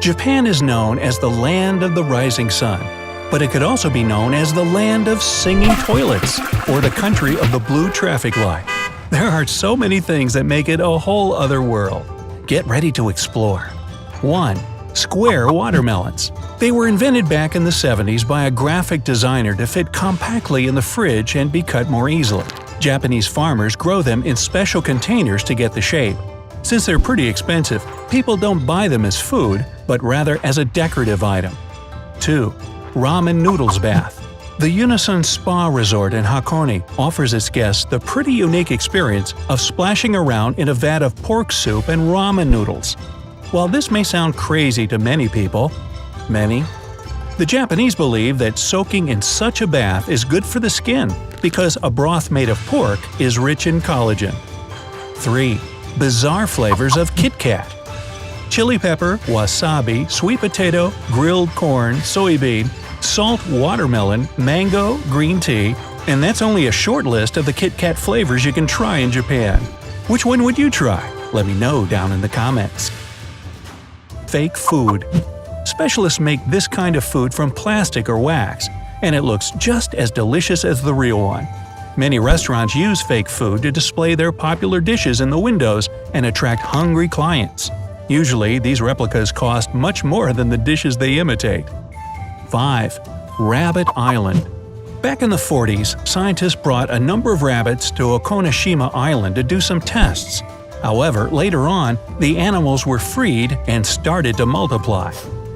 Japan is known as the land of the rising sun, but it could also be known as the land of singing toilets or the country of the blue traffic light. There are so many things that make it a whole other world. Get ready to explore. 1. Square watermelons. They were invented back in the 70s by a graphic designer to fit compactly in the fridge and be cut more easily. Japanese farmers grow them in special containers to get the shape. Since they're pretty expensive, people don't buy them as food, but rather as a decorative item. 2. Ramen noodles bath. The Unison Spa Resort in Hakone offers its guests the pretty unique experience of splashing around in a vat of pork soup and ramen noodles. While this may sound crazy to many people, the Japanese believe that soaking in such a bath is good for the skin because a broth made of pork is rich in collagen. 3. Bizarre flavors of Kit Kat. Chili pepper, wasabi, sweet potato, grilled corn, soybean, salt watermelon, mango, green tea, and that's only a short list of the Kit Kat flavors you can try in Japan. Which one would you try? Let me know down in the comments. Fake food. Specialists make this kind of food from plastic or wax, and it looks just as delicious as the real one. Many restaurants use fake food to display their popular dishes in the windows and attract hungry clients. Usually, these replicas cost much more than the dishes they imitate. 5. Rabbit Island. Back in the 40s, scientists brought a number of rabbits to Okonashima Island to do some tests. However, later on, the animals were freed and started to multiply.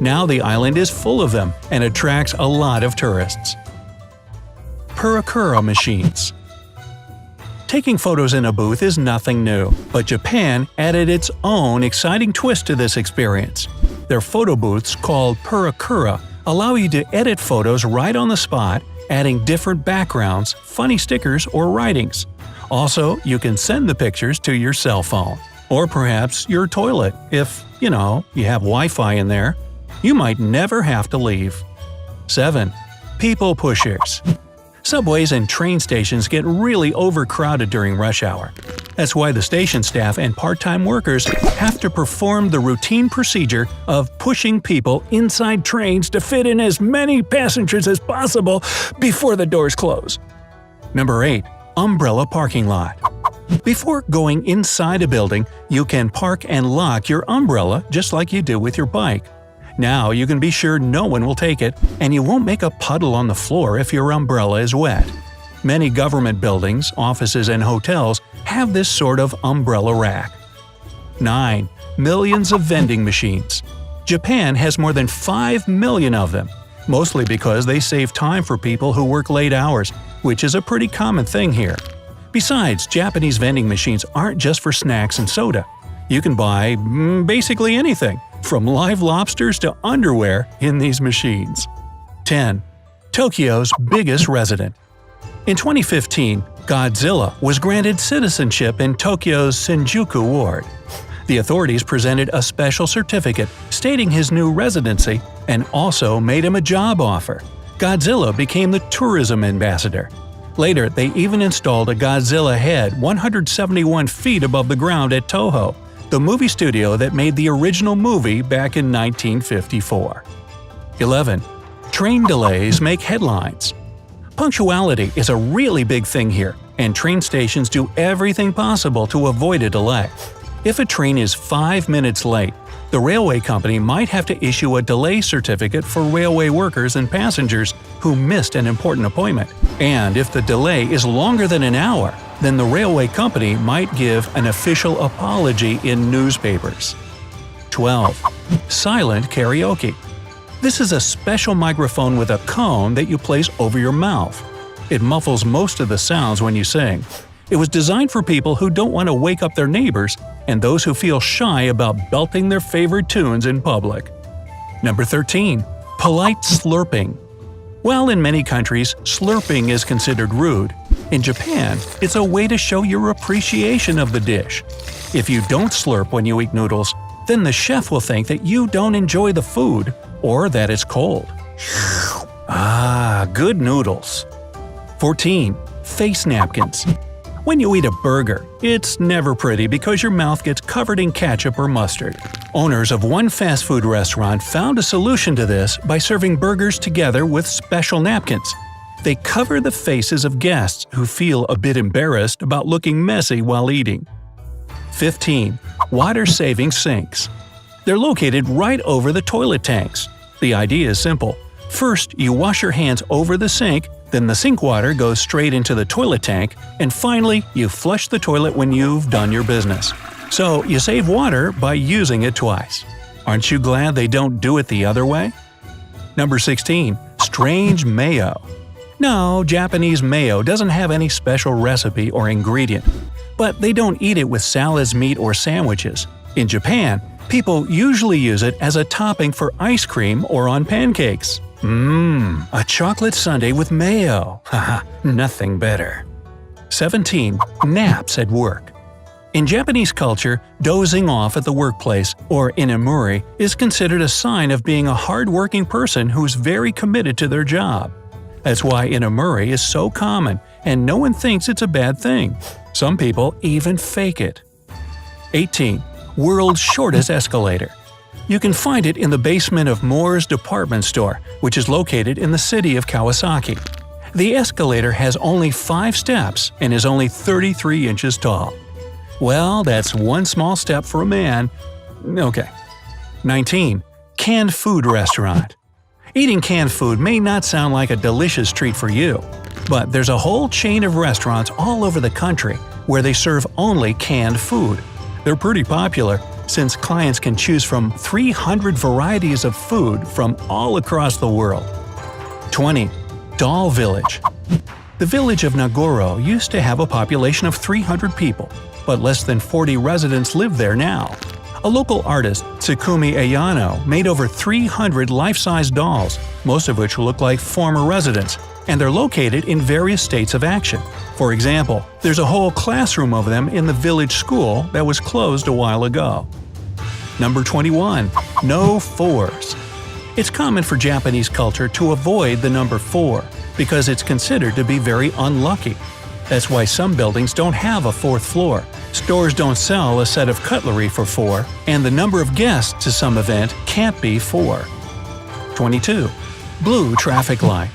Now the island is full of them and attracts a lot of tourists. Purakura machines. Taking photos in a booth is nothing new, but Japan added its own exciting twist to this experience. Their photo booths, called Purakura, allow you to edit photos right on the spot, adding different backgrounds, funny stickers, or writings. Also, you can send the pictures to your cell phone. Or perhaps your toilet, if, you have Wi-Fi in there. You might never have to leave. 7. People pushers. Subways and train stations get really overcrowded during rush hour. That's why the station staff and part-time workers have to perform the routine procedure of pushing people inside trains to fit in as many passengers as possible before the doors close. Number 8. Umbrella parking lot. Before going inside a building, you can park and lock your umbrella just like you do with your bike. Now you can be sure no one will take it, and you won't make a puddle on the floor if your umbrella is wet. Many government buildings, offices, and hotels have this sort of umbrella rack. 9. Millions of vending machines. Japan has more than 5 million of them, mostly because they save time for people who work late hours, which is a pretty common thing here. Besides, Japanese vending machines aren't just for snacks and soda. You can buy basically anything, from live lobsters to underwear, in these machines. 10. Tokyo's biggest resident. In 2015, Godzilla was granted citizenship in Tokyo's Shinjuku ward. The authorities presented a special certificate stating his new residency and also made him a job offer. Godzilla became the tourism ambassador. Later, they even installed a Godzilla head 171 feet above the ground at Toho, the movie studio that made the original movie back in 1954. 11. Train delays make headlines. Punctuality is a really big thing here, and train stations do everything possible to avoid a delay. If a train is 5 minutes late, the railway company might have to issue a delay certificate for railway workers and passengers who missed an important appointment. And if the delay is longer than an hour, then the railway company might give an official apology in newspapers. 12. Silent karaoke. This is a special microphone with a cone that you place over your mouth. It muffles most of the sounds when you sing. It was designed for people who don't want to wake up their neighbors and those who feel shy about belting their favorite tunes in public. Number 13. Polite slurping. While in many countries, slurping is considered rude, in Japan, it's a way to show your appreciation of the dish. If you don't slurp when you eat noodles, then the chef will think that you don't enjoy the food or that it's cold. Good noodles. 14. Face napkins. When you eat a burger, it's never pretty because your mouth gets covered in ketchup or mustard. Owners of one fast food restaurant found a solution to this by serving burgers together with special napkins. They cover the faces of guests who feel a bit embarrassed about looking messy while eating. 15. Water-saving sinks. They're located right over the toilet tanks. The idea is simple. First, you wash your hands over the sink, then the sink water goes straight into the toilet tank, and finally, you flush the toilet when you've done your business. So, you save water by using it twice. Aren't you glad they don't do it the other way? Number 16. Strange mayo. No, Japanese mayo doesn't have any special recipe or ingredient. But they don't eat it with salads, meat, or sandwiches. In Japan, people usually use it as a topping for ice cream or on pancakes. A chocolate sundae with mayo. Haha, nothing better. 17. Naps at work. In Japanese culture, dozing off at the workplace, or inamuri, is considered a sign of being a hard-working person who's very committed to their job. That's why inamuri is so common, and no one thinks it's a bad thing. Some people even fake it. 18. World's shortest escalator. You can find it in the basement of Moore's department store, which is located in the city of Kawasaki. The escalator has only 5 steps and is only 33 inches tall. Well, that's one small step for a man. Okay. 19. Canned food restaurant. Eating canned food may not sound like a delicious treat for you, but there's a whole chain of restaurants all over the country where they serve only canned food. They're pretty popular, since clients can choose from 300 varieties of food from all across the world. 20. Doll Village. The village of Nagoro used to have a population of 300 people, but less than 40 residents live there now. A local artist, Tsukumi Ayano, made over 300 life-size dolls, most of which look like former residents, and they're located in various states of action. For example, there's a whole classroom of them in the village school that was closed a while ago. Number 21. No 4s. It's common for Japanese culture to avoid the number 4 because it's considered to be very unlucky. That's why some buildings don't have a 4th floor. Stores don't sell a set of cutlery for 4, and the number of guests to some event can't be 4. 22. Blue traffic light.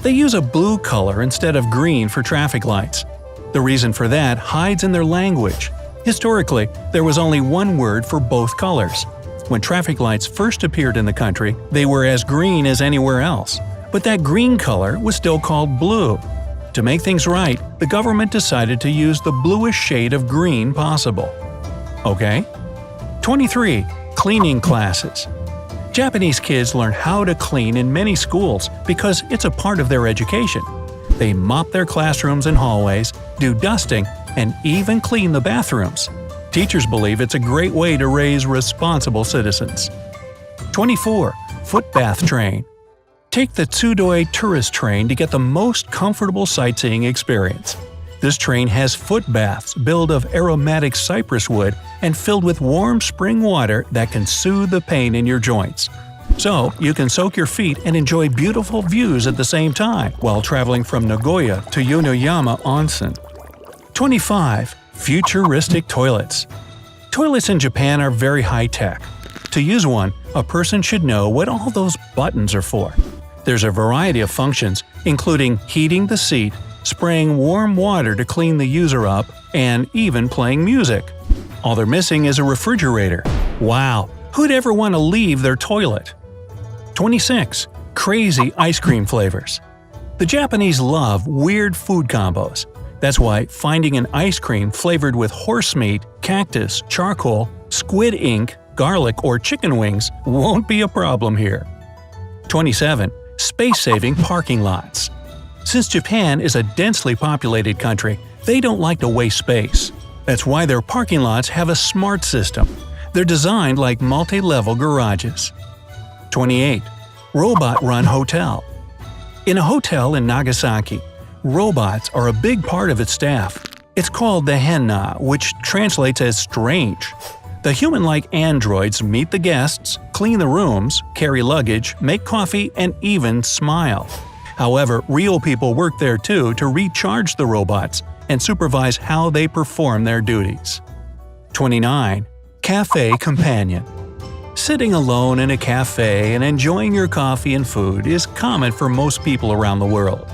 They use a blue color instead of green for traffic lights. The reason for that hides in their language. Historically, there was only one word for both colors. When traffic lights first appeared in the country, they were as green as anywhere else. But that green color was still called blue. To make things right, the government decided to use the bluest shade of green possible. Okay? 23. Cleaning classes. Japanese kids learn how to clean in many schools because it's a part of their education. They mop their classrooms and hallways, do dusting, and even clean the bathrooms. Teachers believe it's a great way to raise responsible citizens. 24. Foot bath train. Take the Tsudoi tourist train to get the most comfortable sightseeing experience. This train has foot baths built of aromatic cypress wood and filled with warm spring water that can soothe the pain in your joints. So, you can soak your feet and enjoy beautiful views at the same time while traveling from Nagoya to Yonoyama Onsen. 25. Futuristic toilets. Toilets in Japan are very high-tech. To use one, a person should know what all those buttons are for. There's a variety of functions, including heating the seat, spraying warm water to clean the user up, and even playing music. All they're missing is a refrigerator. Wow, who'd ever want to leave their toilet? 26. Crazy ice cream flavors. The Japanese love weird food combos. That's why finding an ice cream flavored with horse meat, cactus, charcoal, squid ink, garlic, or chicken wings won't be a problem here. 27. Space-saving parking lots. Since Japan is a densely populated country, they don't like to waste space. That's why their parking lots have a smart system. They're designed like multi-level garages. 28. Robot-run hotel. In a hotel in Nagasaki, robots are a big part of its staff. It's called the henna, which translates as strange. The human-like androids meet the guests, clean the rooms, carry luggage, make coffee, and even smile. However, real people work there too to recharge the robots, and supervise how they perform their duties. 29. Cafe Companion. Sitting alone in a cafe and enjoying your coffee and food is common for most people around the world.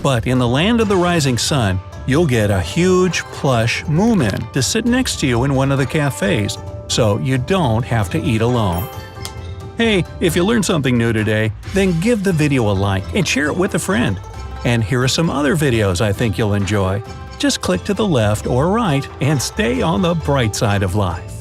But in the land of the rising sun, you'll get a huge, plush Moomin to sit next to you in one of the cafes, so you don't have to eat alone. Hey, if you learned something new today, then give the video a like and share it with a friend. And here are some other videos I think you'll enjoy. Just click to the left or right and stay on the bright side of life.